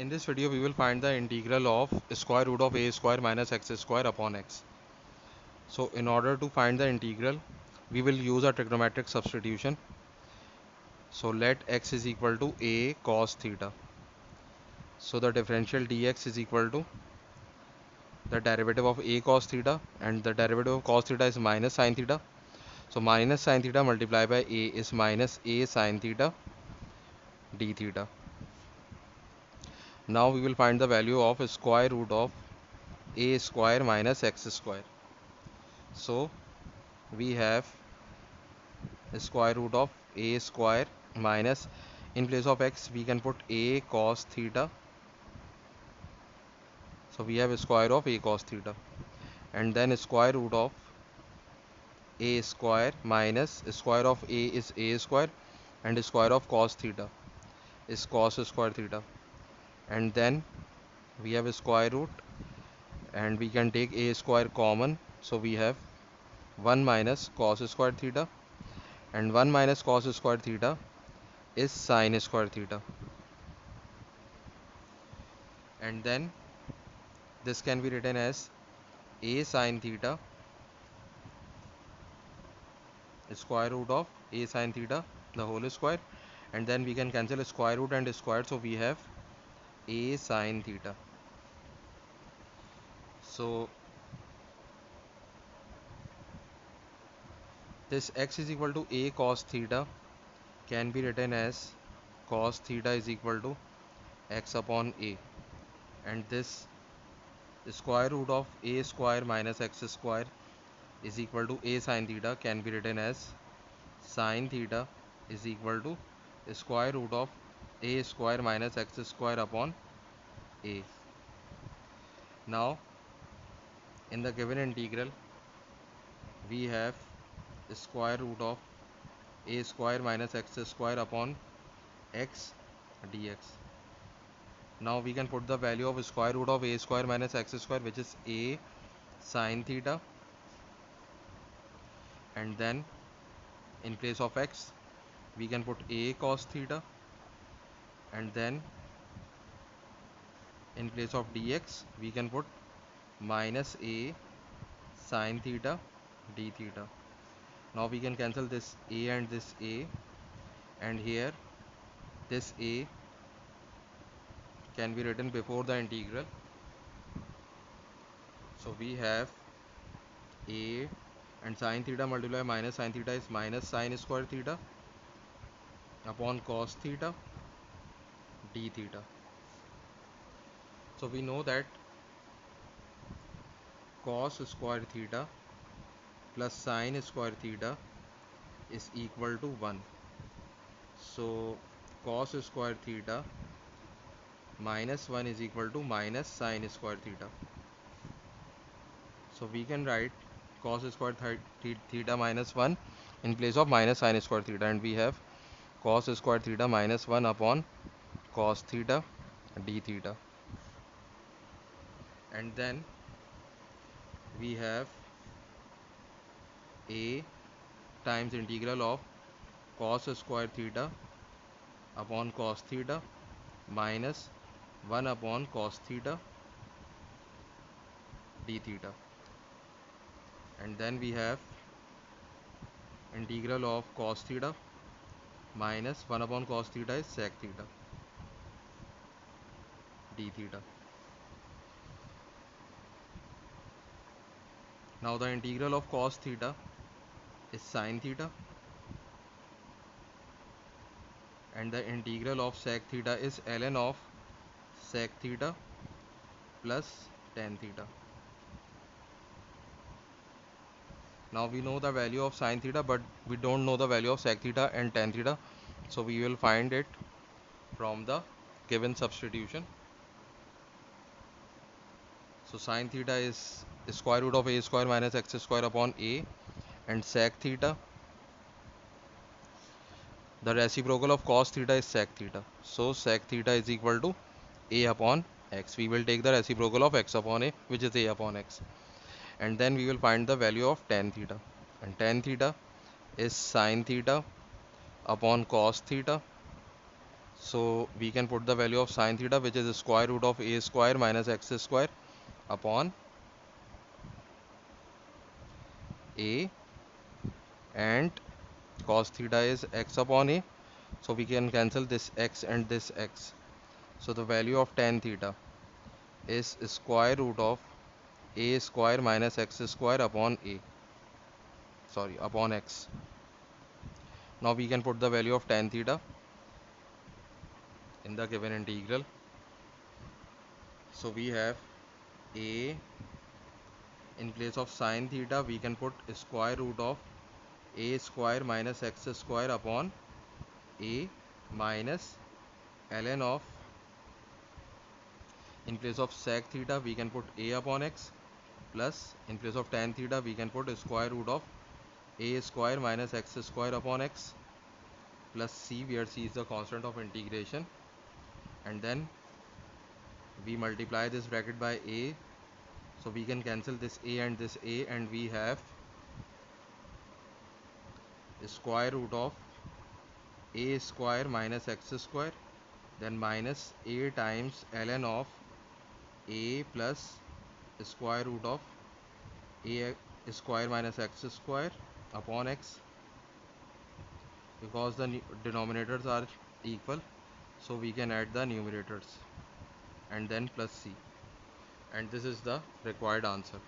In this video we will find the integral of square root of a square minus x square upon x. So in order to find the integral we will use a trigonometric substitution. So let x is equal to a cos theta. So the differential dx is equal to the derivative of a cos theta, and the derivative of cos theta is minus sin theta. So minus sin theta multiplied by a is minus a sin theta d theta. Now we will find the value of square root of a square minus x square. So we have square root of a square minus, in place of x we can put a cos theta. So we have square of a cos theta, and then square root of a square minus square of a is a square, and square of cos theta is cos square theta, and then we have a square root, and we can take a square common. So we have 1 minus cos square theta, and 1 minus cos square theta is sin square theta, and then this can be written as a sin theta square root of a sin theta the whole square, and then we can cancel square root and square, so we have a sin theta. So this x is equal to a cos theta can be written as cos theta is equal to x upon a, and this square root of a square minus x square is equal to a sin theta can be written as sin theta is equal to square root of a square minus x square upon a. Now in the given integral we have square root of a square minus x square upon x dx. Now we can put the value of square root of a square minus x square, which is a sin theta, and then in place of x we can put a cos theta, and then in place of dx we can put minus a sin theta d theta. Now we can cancel this a and this a, and here this a can be written before the integral. So we have a, and sin theta multiplied by minus sin theta is minus sin square theta upon cos theta d theta. So we know that cos square theta plus sin square theta is equal to 1. So cos square theta minus 1 is equal to minus sin square theta. So we can write cos square theta minus 1 in place of minus sin square theta, and we have cos square theta minus 1 upon cos theta d theta, and then we have a times integral of cos square theta upon cos theta minus 1 upon cos theta d theta, and then we have integral of cos theta minus 1 upon cos theta is sec theta d theta. Now the integral of cos theta is sin theta, and the integral of sec theta is ln of sec theta plus tan theta. Now we know the value of sin theta, but we don't know the value of sec theta and tan theta, so we will find it from the given substitution. So sin theta is square root of a square minus x square upon a, and sec theta, the reciprocal of cos theta is sec theta, so sec theta is equal to a upon x. We will take the reciprocal of x upon a, which is a upon x, and then we will find the value of tan theta, and tan theta is sin theta upon cos theta. So we can put the value of sine theta, which is the square root of a square minus x square upon a, and cos theta is x upon a. So we can cancel this x and this x. So the value of tan theta is square root of a square minus x square upon a, sorry, upon x. Now we can put the value of tan theta in the given integral. So we have a, in place of sine theta we can put square root of a square minus x square upon a minus ln of, in place of sec theta we can put a upon x, plus in place of tan theta we can put square root of a square minus x square upon x, plus c, where c is the constant of integration, and then we multiply this bracket by a, so we can cancel this a and this a, and we have square root of a square minus x square, then minus a times ln of a plus square root of a square minus x square upon x, because the denominators are equal, so we can add the numerators, and then plus c, and this is the required answer.